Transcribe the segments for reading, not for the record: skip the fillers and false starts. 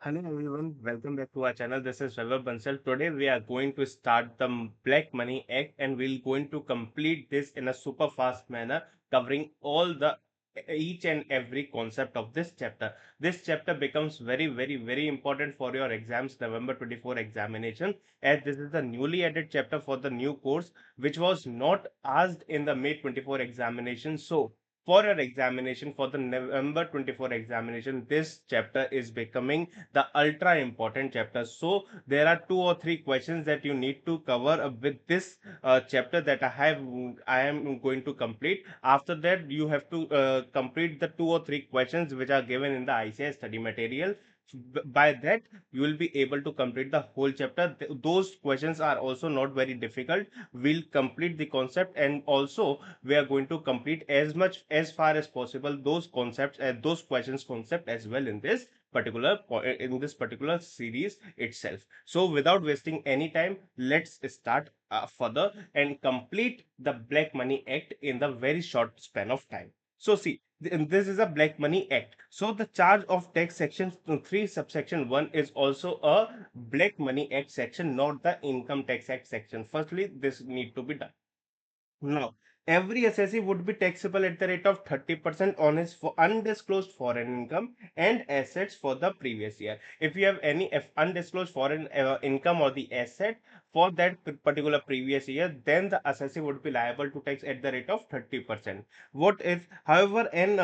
Hello everyone, welcome back to our channel. This is Vaibhav Bansal. Today we are going to start the Black Money Act and we're going to complete this in a super fast manner, covering all the each and every concept of this chapter. This chapter becomes very important for your exams, November 24 examination, as this is the newly added chapter for the new course, which was not asked in the May 24 examination. So for your examination for the November 24 examination, this chapter is becoming the ultra important chapter. So there are two or three questions that you need to cover with this chapter that I am going to complete. After that, you have to complete the two or three questions which are given in the ICI study material. By that, you will be able to complete the whole chapter. Those questions are also not very difficult. We'll complete the concept, and also we are going to complete as much as far as possible those concepts and those questions concept as well in this particular series itself. So without wasting any time, let's start further and complete the Black Money Act in the very short span of time. So see, this is a Black Money Act. So the charge of tax section 3 subsection 1 is also a Black Money Act section, not the Income Tax Act section. Firstly, this need to be done. Now, every assessee would be taxable at the rate of 30% on his undisclosed foreign income and assets for the previous year. If you have any undisclosed foreign income or the asset for that particular previous year, then the assessee would be liable to tax at the rate of 30%. What if, however, an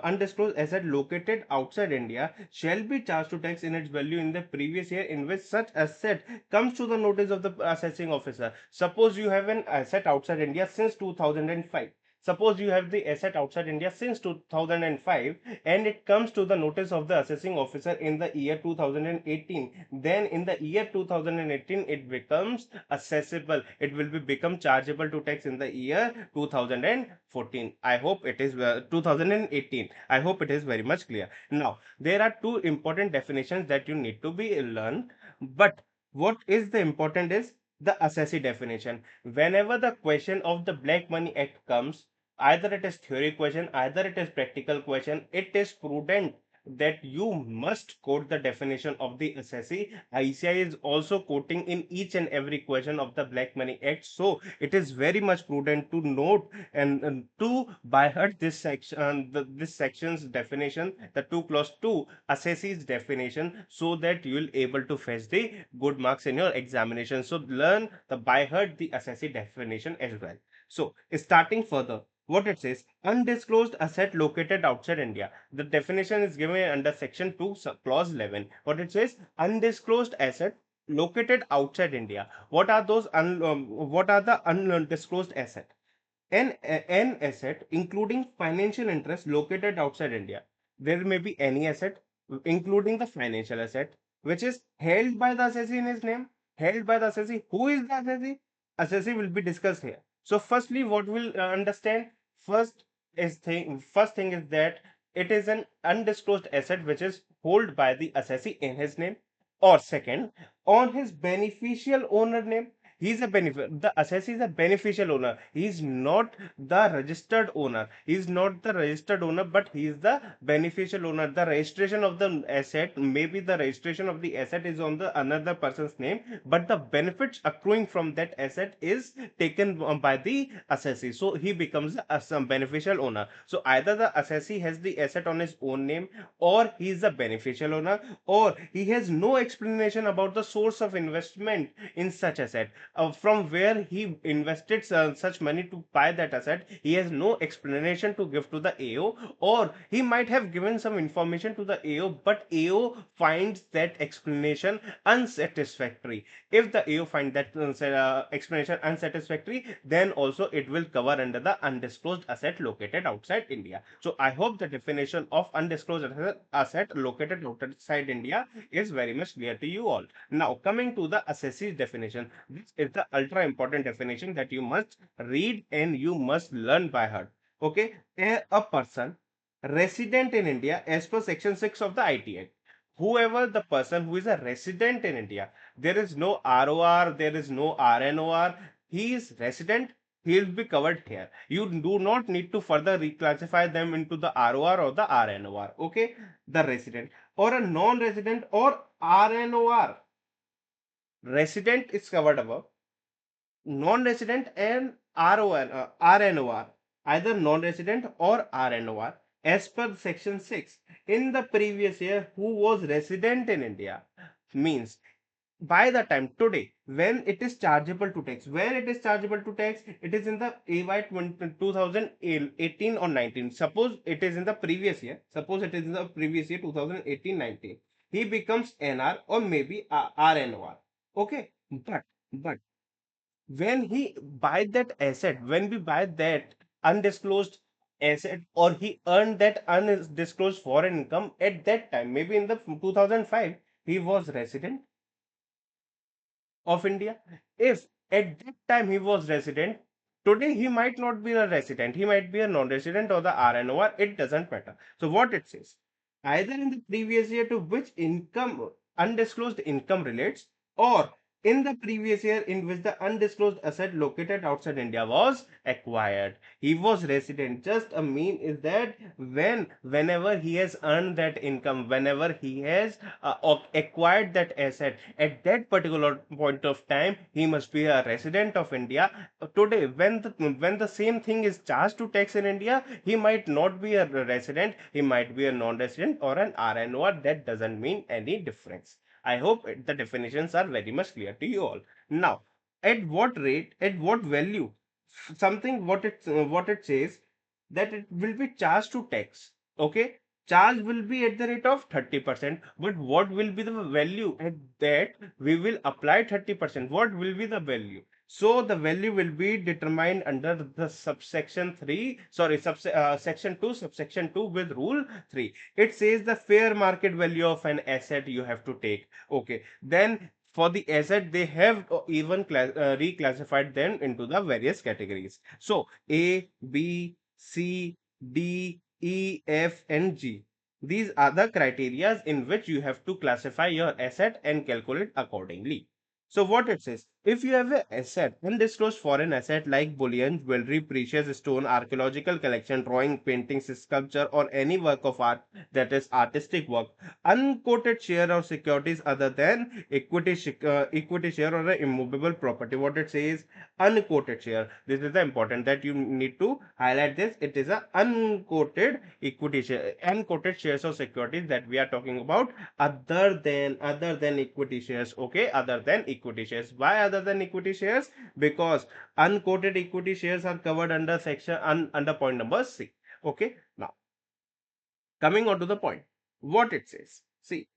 undisclosed asset located outside India shall be charged to tax in its value in the previous year in which such asset comes to the notice of the assessing officer. Suppose you have an asset outside India since 2005. Suppose you have the asset outside India since 2005 and it comes to the notice of the assessing officer in the year 2018. Then in the year 2018 it becomes assessable. It will be become chargeable to tax in the year 2014. I hope it is 2018. I hope it is very much clear. Now there are two important definitions that you need to be learned, but what is the important is the assessee definition. Whenever the question of the Black Money Act comes, either it is theory question, either it is practical question, it is prudent that you must quote the definition of the assessee. ICI is also quoting in each and every question of the Black Money Act, so it is very much prudent to note and to by heart this section, this section's definition, the 2 clause 2 assessee's definition, so that you will able to fetch the good marks in your examination. So learn the by heart the assessee definition as well. So starting further, what it says, undisclosed asset located outside India. The definition is given under section 2 clause 11. What it says, undisclosed asset located outside India. What are those what are the undisclosed asset? An asset including financial interest located outside India. There may be any asset, including the financial asset, which is held by the assessee in his name. Held by the assessee. Who is the assessee? Assessee will be discussed here. So, firstly, what we'll understand first thing is that it is an undisclosed asset which is held by the assessee in his name, or second, on his beneficial owner name. He is a benefit. The assessee is a beneficial owner. He is not the registered owner. He is not the registered owner, but he is the beneficial owner. The registration of the asset, maybe the registration of the asset is on the another person's name, but the benefits accruing from that asset is taken by the assessee. So he becomes some beneficial owner. So either the assessee has the asset on his own name, or he is the beneficial owner, or he has no explanation about the source of investment in such asset, from where he invested such money to buy that asset. He has no explanation to give to the AO, or he might have given some information to the AO, but AO finds that explanation unsatisfactory. If the AO finds that explanation unsatisfactory, then also it will cover under the undisclosed asset located outside India. So I hope the definition of undisclosed asset located outside India is very much clear to you all. Now, coming to the assessee's definition, this is the ultra important definition that you must read and you must learn by heart. Okay, a person resident in India as per section 6 of the IT Act. Whoever the person who is a resident in India, there is no ROR, there is no RNOR, he is resident, he will be covered here. You do not need to further reclassify them into the ROR or the RNOR. Okay, the resident. or a non-resident or RNOR. Resident is covered above, non-resident and RNOR, either non-resident or RNOR, as per section 6. In the previous year, who was resident in India, means by the time today when it is chargeable to tax, where it is chargeable to tax, it is in the AY 2018 or 19. Suppose it is in the previous year, suppose it is in the previous year 2018-19, he becomes NR or maybe RNOR. Okay, but when he buy that asset, when we buy that undisclosed asset, or he earned that undisclosed foreign income at that time, maybe in the 2005, he was resident of India. If at that time he was resident, today he might not be a resident, he might be a non-resident or the RNOR, it doesn't matter. So what it says, either in the previous year to which income undisclosed income relates, or in the previous year in which the undisclosed asset located outside India was acquired. He was resident. Just a mean is that whenever he has earned that income, whenever he has acquired that asset, at that particular point of time, he must be a resident of India. Today, when the same thing is charged to tax in India, he might not be a resident, he might be a non-resident or an RNOR. That doesn't mean any difference. I hope the definitions are very much clear to you all. Now, at what rate, at what value, something what it says, that it will be charged to tax. Okay, charge will be at the rate of 30%, but what will be the value at that we will apply 30%? What will be the value? So the value will be determined under the subsection 3, sorry, section 2, subsection 2 with rule 3. It says the fair market value of an asset you have to take. Okay, then for the asset they have even reclassified them into the various categories. So A, B, C, D, E, F, and G. These are the criteria in which you have to classify your asset and calculate accordingly. So what it says, if you have an asset, undisclosed foreign asset like bullion, jewelry, precious stone, archaeological collection, drawing, paintings, sculpture, or any work of art that is artistic work, unquoted share or securities other than equity share or a immovable property. What it says, unquoted share. This is the important that you need to highlight this. It is a unquoted equity share, unquoted shares or securities that we are talking about, other than equity shares. Okay, other than equity shares. Why other than equity shares? Because unquoted equity shares are covered under section under point number C. Okay, now coming on to the point, what it says, see,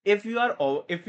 if you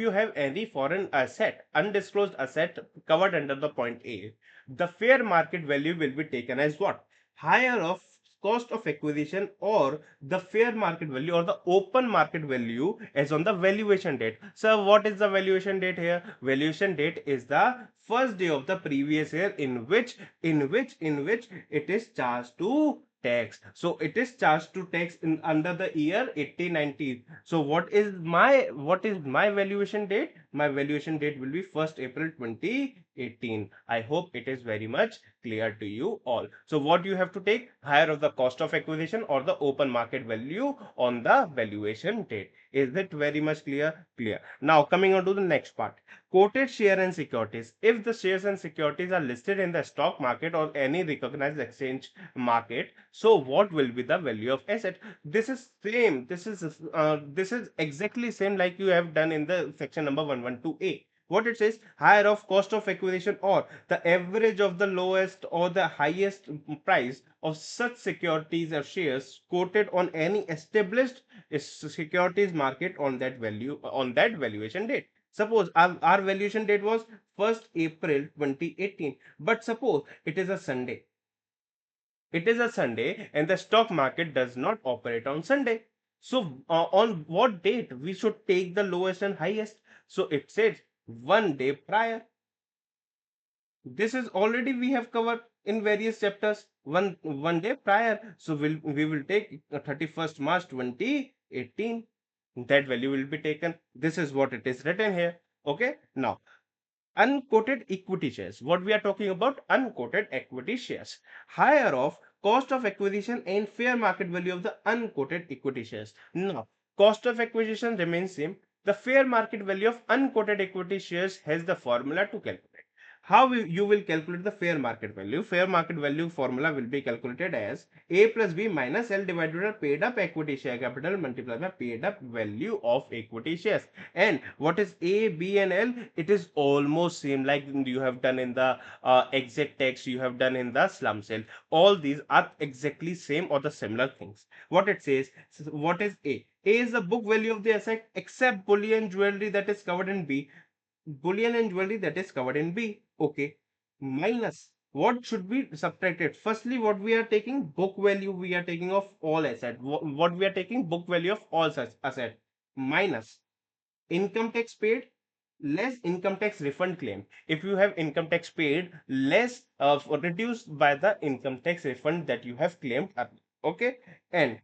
have any foreign asset, undisclosed asset covered under the point A, the fair market value will be taken as what? Higher of cost of acquisition, or the fair market value, or the open market value as on the valuation date. So what is the valuation date here? Valuation date is the first day of the previous year in which it is charged to tax. So it is charged to tax in under the year 1890. So what is my valuation date? My valuation date will be 1st April 2018. I hope it is very much clear to you all. So what you have to take, higher of the cost of acquisition or the open market value on the valuation date. Is it very much clear? Clear. Now coming on to the next part. Quoted share and securities. If the shares and securities are listed in the stock market or any recognized exchange market, so what will be the value of asset? This is same, this is exactly same like you have done in the section number 112A. What it says, higher of cost of acquisition, or the average of the lowest or the highest price of such securities or shares quoted on any established securities market on that value, on that valuation date. Suppose our valuation date was 1st April 2018, but suppose it is a Sunday and the stock market does not operate on Sunday. So, on what date we should take the lowest and highest? So, it says one day prior. This is already we have covered in various chapters. One day prior. So, we will take 31st March 2018. That value will be taken. This is what it is written here. Okay. Now, unquoted equity shares. What we are talking about? Unquoted equity shares. Higher of cost of acquisition and fair market value of the unquoted equity shares. Now, Cost of acquisition remains same. The fair market value of unquoted equity shares has the formula to calculate. How you will calculate the fair market value? Fair market value formula will be calculated as A plus B minus L divided by paid up equity share capital multiplied by paid up value of equity shares. And what is A, B and L? It is almost same like you have done in the exact text, you have done in the slum sale. All these are exactly same or the similar things. What it says, what is A? A is the book value of the asset except bullion jewelry that is covered in B. Bullion and jewelry that is covered in B. Okay. Minus. What should be subtracted? Firstly, what we are taking? Book value we are taking of all asset. What we are taking? Book value of all such asset. Minus income tax paid less income tax refund claim. If you have income tax paid less reduced by the income tax refund that you have claimed. Okay. And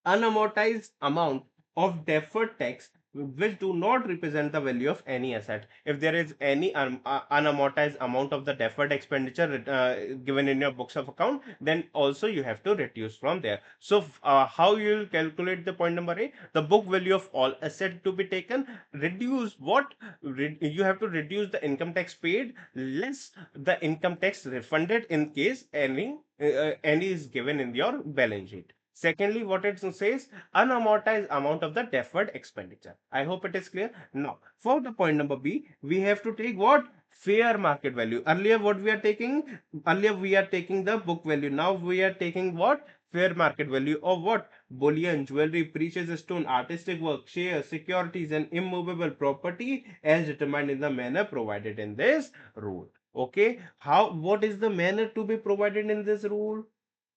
unamortized amount of deferred tax which do not represent the value of any asset. If there is any unamortized amount of the deferred expenditure given in your books of account, then also you have to reduce from there. So how you will calculate the point number A? The book value of all asset to be taken, reduce what? You have to reduce the income tax paid less the income tax refunded in case any is given in your balance sheet. Secondly, what it says, unamortized amount of the deferred expenditure. I hope it is clear. Now, for the point number B, we have to take what? Fair market value. Earlier, what we are taking? Earlier, we are taking the book value. Now, we are taking what? Fair market value of what? Bullion, jewelry, precious stone, artistic work, shares, securities, and immovable property as determined in the manner provided in this rule. Okay. How? What is the manner to be provided in this rule?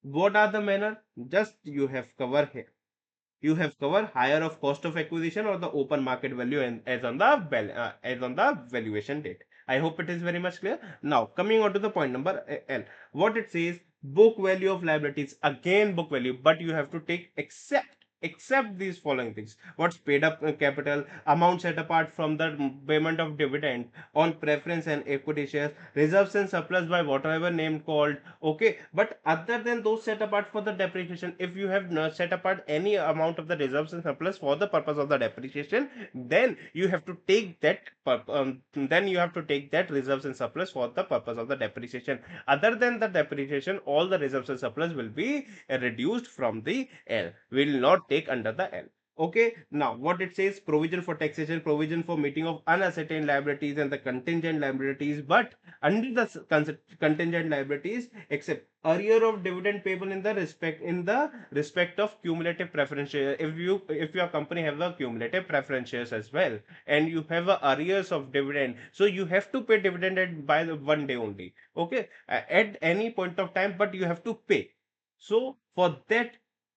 What are the manner? Just you have covered here. You have covered higher of cost of acquisition or the open market value and as on the as on the valuation date. I hope it is very much clear. Now coming on to the point number L. What it says, book value of liabilities, again book value, but you have to take except these following things. What's paid up capital, amount set apart from the payment of dividend on preference and equity shares, reserves and surplus by whatever name called. Okay, but other than those set apart for the depreciation, if you have not set apart any amount of the reserves and surplus for the purpose of the depreciation, then you have to take that then you have to take that reserves and surplus for the purpose of the depreciation. Other than the depreciation, all the reserves and surplus will be reduced from the L, will not take under the L. Okay, now what it says, provision for taxation, provision for meeting of unascertained liabilities and the contingent liabilities, but under the contingent liabilities, except arrear of dividend payable in the respect of cumulative preference share. If your company have a cumulative preference shares as well, and you have a arrears of dividend, so you have to pay dividend by the one day only. Okay, at any point of time, but you have to pay. So for that,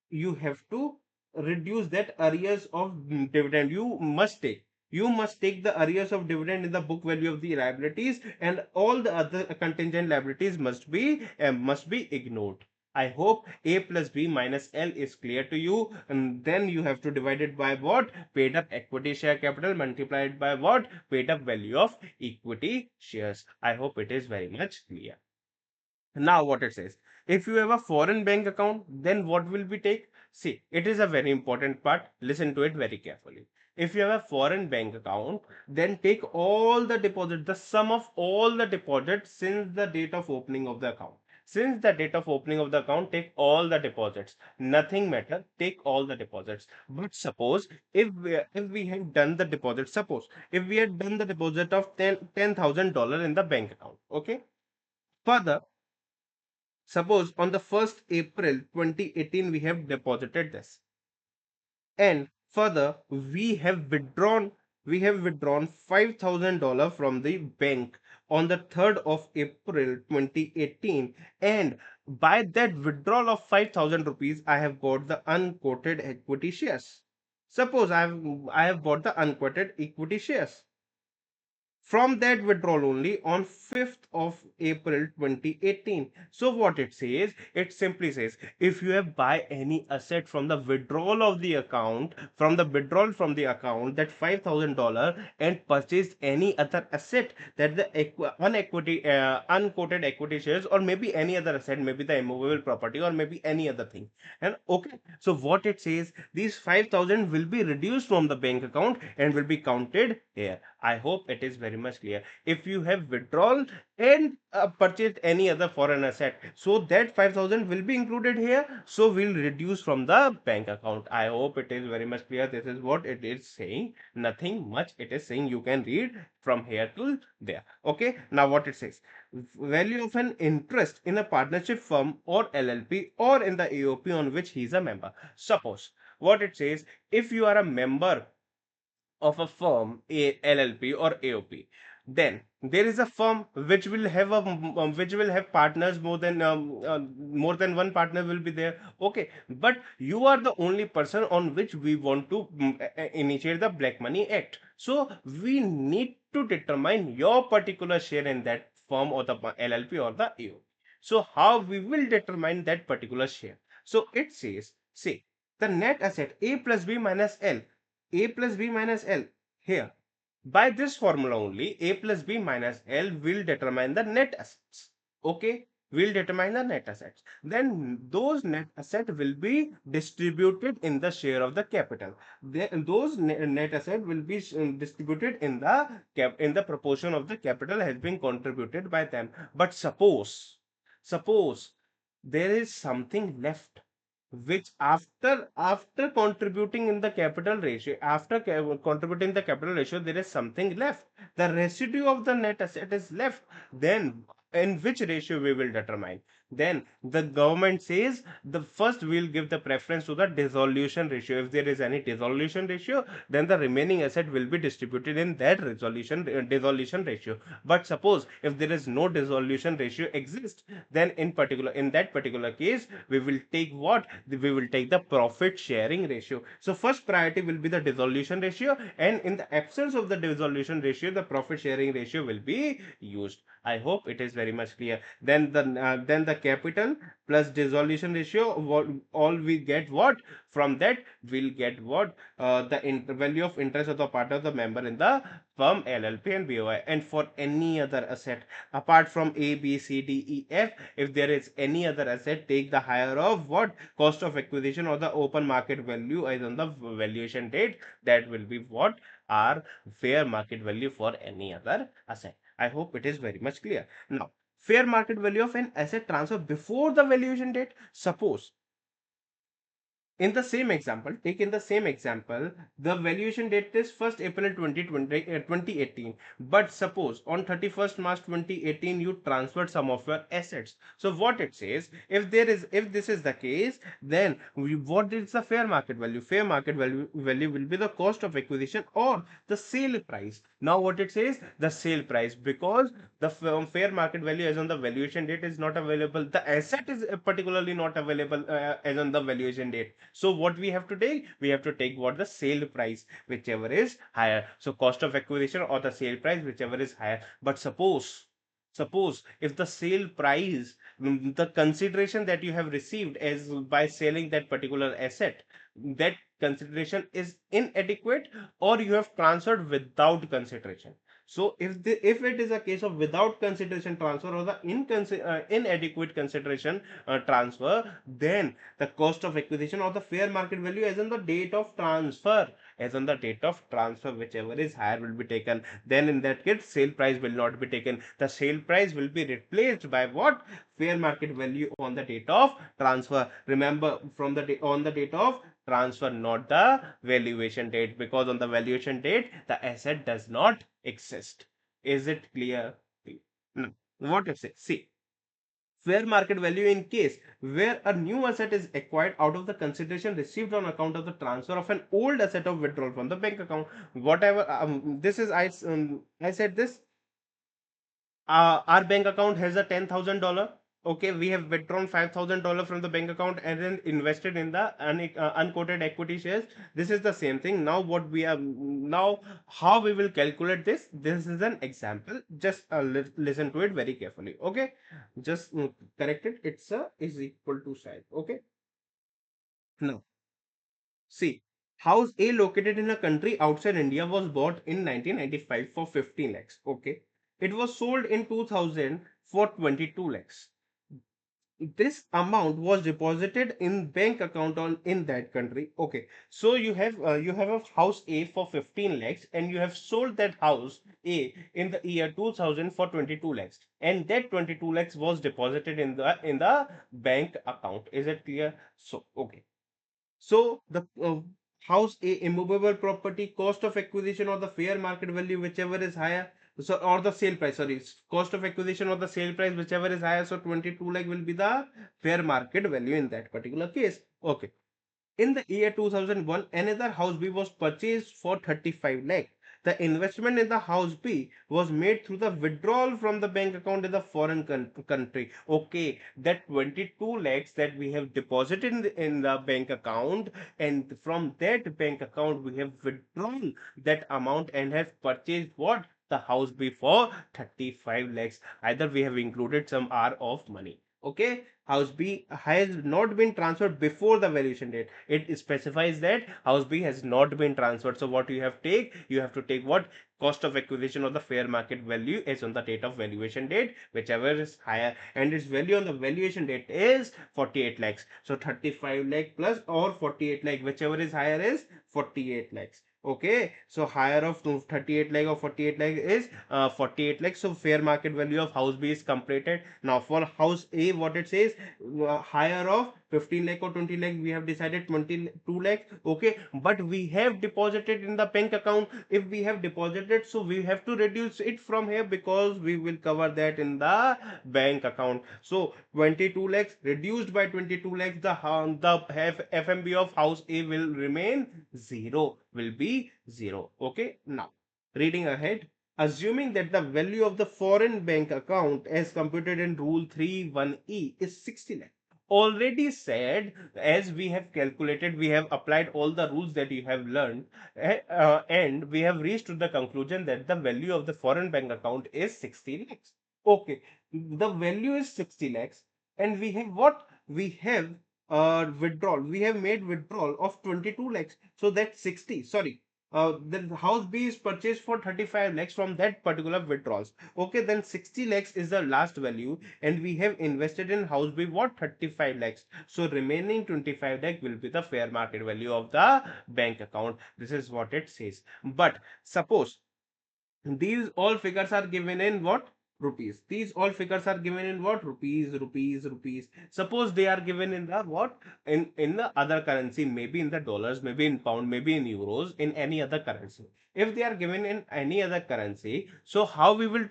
you have to reduce that arrears of dividend. You must take the arrears of dividend in the book value of the liabilities, and all the other contingent liabilities must be ignored. I hope A plus B minus L is clear to you. And then you have to divide it by what? Paid up equity share capital multiplied by what? Paid up value of equity shares. I hope it is very much clear. Now what it says, if you have a foreign bank account, then what will we take? See, it is a very important part. Listen to it very carefully. If you have a foreign bank account, then take all the deposits, the sum of all the deposits since the date of opening of the account. Since the date of opening of the account, take all the deposits. Nothing matter. Take all the deposits. But suppose if we have done the deposit, suppose if we had done the deposit of $10,000 in the bank account, okay. Further, suppose on the 1st April 2018 we have deposited this, and further we have withdrawn $5,000 from the bank on the 3rd of April 2018, and by that withdrawal of 5,000 rupees I have got the unquoted equity shares. Suppose I have bought the unquoted equity shares. from that withdrawal only on 5th of April 2018. So what it says, it simply says if you have buy any asset from the withdrawal of the account, from the withdrawal from the account, that $5,000, and purchased any other asset, that the unequity unquoted equity shares, or maybe any other asset, maybe the immovable property, or maybe any other thing. And okay, so what it says, these 5,000 will be reduced from the bank account and will be counted here. I hope it is very much clear. If you have withdrawn and purchased any other foreign asset, so that 5,000 will be included here, so we'll reduce from the bank account. I hope it is very much clear. This is what it is saying, nothing much it is saying. You can read from here to there. Okay, now what it says, value of an interest in a partnership firm or LLP, or in the AOP on which he is a member. Suppose what it says, if you are a member of a firm, a LLP or AOP, then there is a firm which will have which will have partners, more than one partner will be there. Okay, but you are the only person on which we want to initiate the Black Money Act. So we need to determine your particular share in that firm or the LLP or the AOP. So how we will determine that particular share? So it says, say the net asset A plus B minus L, A plus B minus L. Here, by this formula only, A plus B minus L will determine the net assets. Okay, will determine the net assets. Then those net assets will be distributed in the share of the capital. Those net assets will be distributed in the in the proportion of the capital has been contributed by them. But suppose there is something left, which after contributing in the capital ratio, contributing the capital ratio, there is something left, the residue of the net asset is left, then in which ratio we will determine? Then the government says the first we'll give the preference to the dissolution ratio. If there is any dissolution ratio, then the remaining asset will be distributed in that dissolution ratio. But suppose if there is no dissolution ratio exist, then in that particular case, we will take what? We will take the profit sharing ratio. So first priority will be the dissolution ratio, and in the absence of the dissolution ratio, the profit sharing ratio will be used. I hope it is very much clear. Then the capital plus dissolution ratio, what all we get, what from that we'll get what, the value of interest of the part of the member in the firm, LLP and BOI. And for any other asset apart from A, B, C, D, E, F, if there is any other asset, take the higher of what, cost of acquisition or the open market value as on the valuation date. That will be what, our fair market value for any other asset. I hope it is very much clear. Now, fair market value of an asset transfer before the valuation date. Suppose in the same example, take in the same example, the valuation date is 1st April 2018. But suppose on 31st March 2018, you transferred some of your assets. So what it says, if this is the case, then what is the fair market value? Fair market value will be the cost of acquisition or the sale price. Now what it says, the sale price, because the fair market value as on the valuation date is not available. The asset is particularly not available as on the valuation date. So what we have to take? We have to take what, the sale price, whichever is higher. So cost of acquisition or the sale price, whichever is higher. But suppose if the sale price, the consideration that you have received as by selling that particular asset, that consideration is inadequate, or you have transferred without consideration. So if it is a case of without consideration transfer, or the inadequate consideration transfer, then the cost of acquisition or the fair market value as on the date of transfer, whichever is higher will be taken. Then in that case, sale price will not be taken. The sale price will be replaced by what? Fair market value on the date of transfer. Remember, from the on the date of transfer, not the valuation date, because on the valuation date the asset does not exist. Is it clear? No. What if say? See, fair market value in case where a new asset is acquired out of the consideration received on account of the transfer of an old asset of withdrawal from the bank account. Whatever, this is I said this. Our bank account has a $10,000. Okay, we have withdrawn $5,000 from the bank account and then invested in the unquoted equity shares. This is the same thing. Now, what we are now, how we will calculate this? This is an example. Just listen to it very carefully. Okay, just correct it. It's a is equal to side. Okay, now see. House A located in a country outside India was bought in 1995 for 15 lakhs. Okay. It was sold in 2000 for 22 lakhs. This amount was deposited in bank account on in that country. Okay, so you have a house A for 15 lakhs and you have sold that house A in the year 2000 for 22 lakhs, and that 22 lakhs was deposited in the bank account. Is it clear? So okay, so the house A immovable property cost of acquisition or the fair market value, whichever is higher. So or the sale price, sorry, cost of acquisition or the sale price, whichever is higher. So 22 lakh will be the fair market value in that particular case. Okay. In the year 2001, another house B was purchased for 35 lakh. The investment in the house B was made through the withdrawal from the bank account in the foreign country. Okay, that 22 lakhs that we have deposited in the bank account, and from that bank account we have withdrawn that amount and have purchased what? The house B for 35 lakhs. Either we have included some R of money. Okay, house B has not been transferred before the valuation date. It specifies that house B has not been transferred. So what you have to take what? Cost of acquisition or the fair market value is on the date of valuation date, whichever is higher, and its value on the valuation date is 48 lakhs. So 35 lakh plus or 48 lakh, whichever is higher is 48 lakhs. Okay, so higher of 38 lakh or 48 lakh is 48 lakh. So fair market value of house B is completed. Now for house A, what it says, higher of 15 lakh or 20 lakh, we have decided 22 lakh. Okay, but we have deposited in the bank account. If we have deposited, so we have to reduce it from here because we will cover that in the bank account. So 22 lakhs reduced by 22 lakhs, the FMB of house A will remain zero, will be zero. Okay, now reading ahead. Assuming that the value of the foreign bank account as computed in rule 31E is 60 lakh. Already said, as we have calculated, we have applied all the rules that you have learned, and we have reached to the conclusion that the value of the foreign bank account is 60 lakhs. Okay, the value is 60 lakhs, and we have what? We have withdrawal. We have made withdrawal of 22 lakhs. So that's 60. Sorry, the house B is purchased for 35 lakhs from that particular withdrawals. Okay, then 60 lakhs is the last value, and we have invested in house B what? 35 lakhs. So remaining 25 lakh will be the fair market value of the bank account. This is what it says. But suppose these all figures are given in what? Rupees. These all figures are given in what? Rupees, rupees, rupees. Suppose they are given in the what? In the other currency, maybe in the dollars, maybe in pound, maybe in euros, in any other currency. If they are given in any other currency, so how we will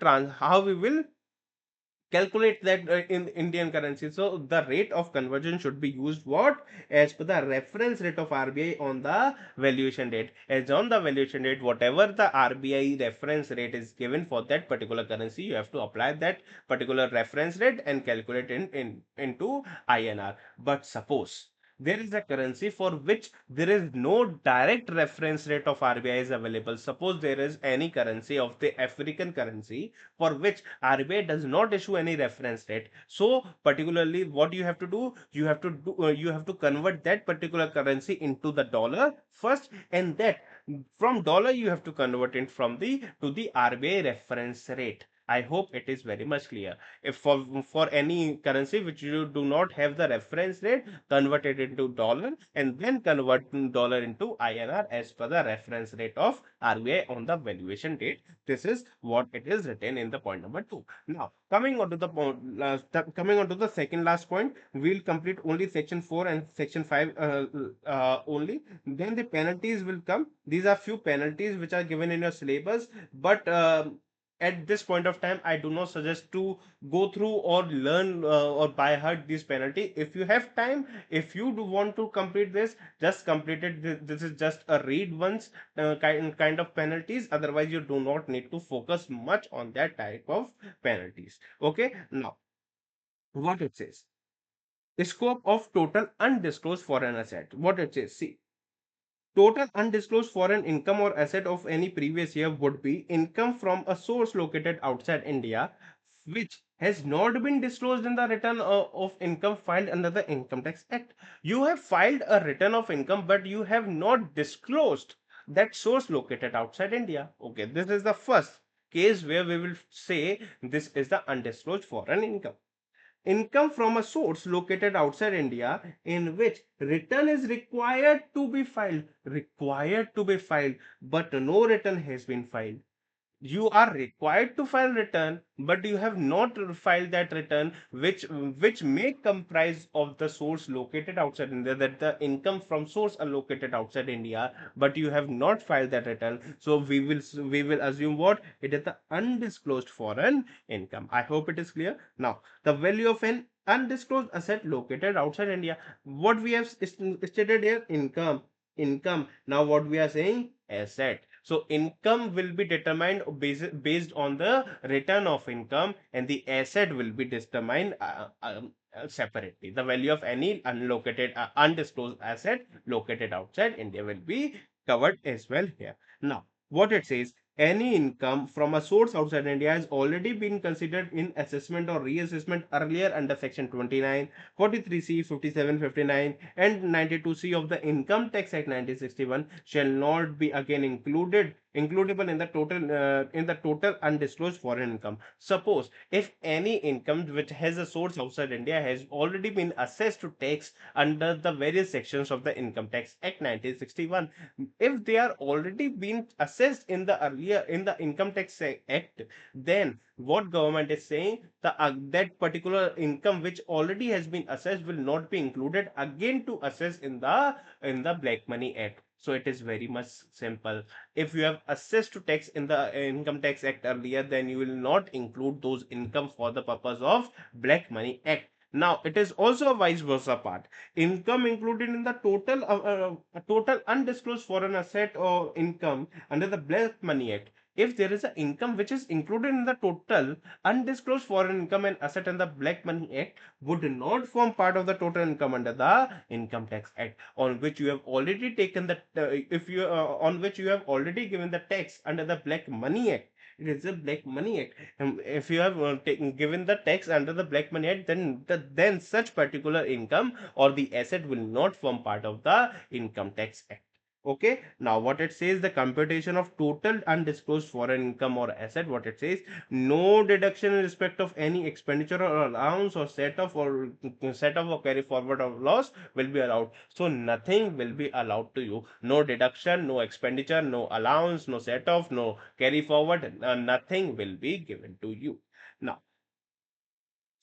calculate that in Indian currency? So the rate of conversion should be used what? As per the reference rate of RBI on the valuation date. As on the valuation date, whatever the RBI reference rate is given for that particular currency, you have to apply that particular reference rate and calculate into INR. But suppose there is a currency for which there is no direct reference rate of RBI is available. Suppose there is any currency of the African currency for which RBI does not issue any reference rate. So particularly what you have to do, you have to convert that particular currency into the dollar first, and that from dollar you have to convert it from the to the RBI reference rate. I hope it is very much clear. If for any currency which you do not have the reference rate, convert it into dollar and then convert dollar into INR as per the reference rate of RBI on the valuation date. This is what it is written in the point number 2. Now, coming on to the second last point, we'll complete only section 4 and section 5 only. Then the penalties will come. These are few penalties which are given in your syllabus, but at this point of time, I do not suggest to go through or learn or by heart this penalty. If you have time, if you do want to complete this, just complete it. This is just a read once kind of penalties. Otherwise, you do not need to focus much on that type of penalties. Okay, now What it says, scope of total undisclosed foreign asset. What it says, see, total undisclosed foreign income or asset of any previous year would be income from a source located outside India, which has not been disclosed in the return of income filed under the Income Tax Act. You have filed a return of income, but you have not disclosed that source located outside India. Okay, this is the first case where we will say this is the undisclosed foreign income. Income from a source located outside India in which return is required to be filed, but no return has been filed. You are required to file return, but you have not filed that return, which may comprise of the source located outside India, that the income from source are located outside India, but you have not filed that return. So we will assume what it is, the undisclosed foreign income. I hope it is clear. Now, the value of an undisclosed asset located outside India. What we have stated here, income. Now what we are saying, asset. So income will be determined based on the return of income, and the asset will be determined separately. The value of any unlocated, undisclosed asset located outside India will be covered as well here. Now, what it says, any income from a source outside India has already been considered in assessment or reassessment earlier under section 29, 43C, 57, 59, and 92C of the Income Tax Act 1961 shall not be again includable in the total undisclosed foreign income. Suppose if any income which has a source outside India has already been assessed to tax under the various sections of the Income Tax Act 1961, if they are already been assessed in the earlier in the Income Tax Act, then what government is saying, that particular income which already has been assessed will not be included again to assess in the Black Money Act. So it is very much simple. If you have assessed to tax in the Income Tax Act earlier, then you will not include those income for the purpose of Black Money Act. Now it is also a vice versa part. Income included in the total undisclosed foreign asset or income under the Black Money Act. If there is an income which is included in the total undisclosed foreign income and asset under the Black Money Act, would not form part of the total income under the Income Tax Act, on which you have already taken the if you on which you have already given the tax under the Black Money Act. It is a Black Money Act. If you have given the tax under the Black Money Act, then such particular income or the asset will not form part of the Income Tax Act. Okay, now what it says, the computation of total undisclosed foreign income or asset, what it says, no deduction in respect of any expenditure or allowance or set off or carry forward of loss will be allowed. So nothing will be allowed to you. No deduction, no expenditure, no allowance, no set off, no carry forward, nothing will be given to you. Now,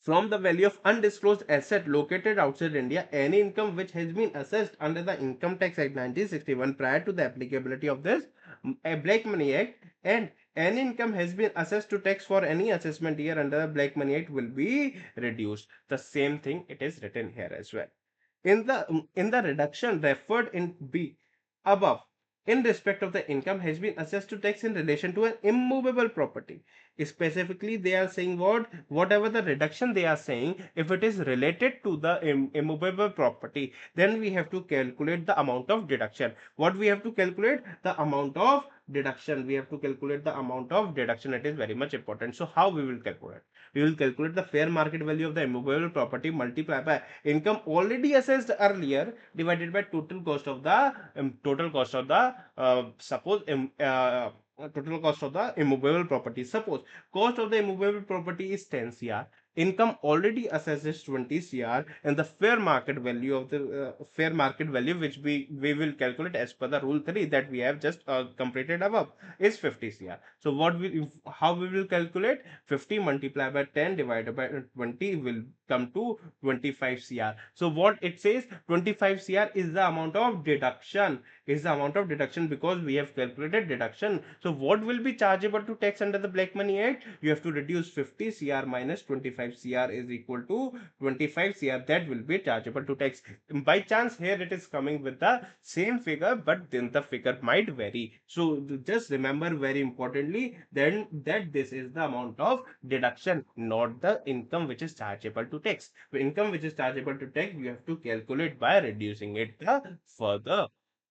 from the value of undisclosed asset located outside India, any income which has been assessed under the Income Tax Act 1961 prior to the applicability of this Black Money Act, and any income has been assessed to tax for any assessment year under the Black Money Act will be reduced. The same thing it is written here as well. In the reduction referred in B above, in respect of the income has been assessed to tax in relation to an immovable property. Specifically, they are saying whatever the reduction they are saying, if it is related to the immovable property, then we have to calculate the amount of deduction. What we have to calculate? The amount of deduction. We have to calculate the amount of deduction. It is very much important. So how we will calculate? We will calculate the fair market value of the immovable property multiplied by income already assessed earlier divided by total cost of the suppose total cost of the immovable property. Suppose cost of the immovable property is 10 cr, income already assesses 20 cr, and the fair market value of the fair market value which we will calculate as per the rule 3 that we have just completed above is 50 cr. So how we will calculate? 50 multiplied by 10 divided by 20 will come to 25 cr. So what it says, 25 cr is the amount of deduction is the amount of deduction, because we have calculated deduction. So what will be chargeable to tax under the Black Money Act? You have to reduce 50 cr minus 25 cr is equal to 25 cr, that will be chargeable to tax. By chance here it is coming with the same figure, but then the figure might vary. So just remember very importantly then that this is the amount of deduction, not the income which is chargeable to tax. The income which is chargeable to tax, you have to calculate by reducing it further.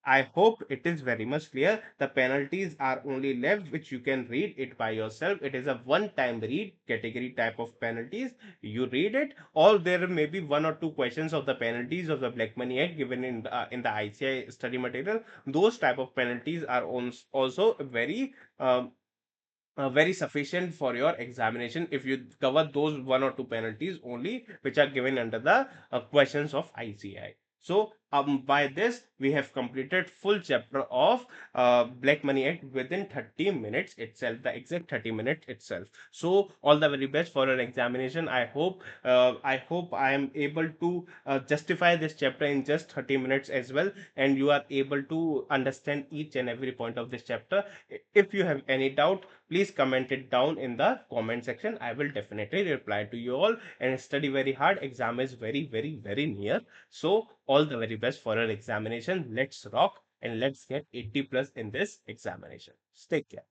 I hope it is very much clear. The penalties are only left, which you can read it by yourself. It is a one-time read category type of penalties. You read it, or there may be one or two questions of the penalties of the Black Money Act given in the ICI study material. Those type of penalties are also um, very sufficient for your examination if you cover those one or two penalties only which are given under the questions of ICI. So by this we have completed full chapter of Black Money Act within 30 minutes itself, the exact 30 minutes itself. So all the very best for your examination. I hope I am able to justify this chapter in just 30 minutes as well, and you are able to understand each and every point of this chapter. If you have any doubt, please comment it down in the comment section. I will definitely reply to you all, and study very hard. Exam is very near. So all the very best for your examination. Let's rock and let's get 80 plus in this examination. Take care.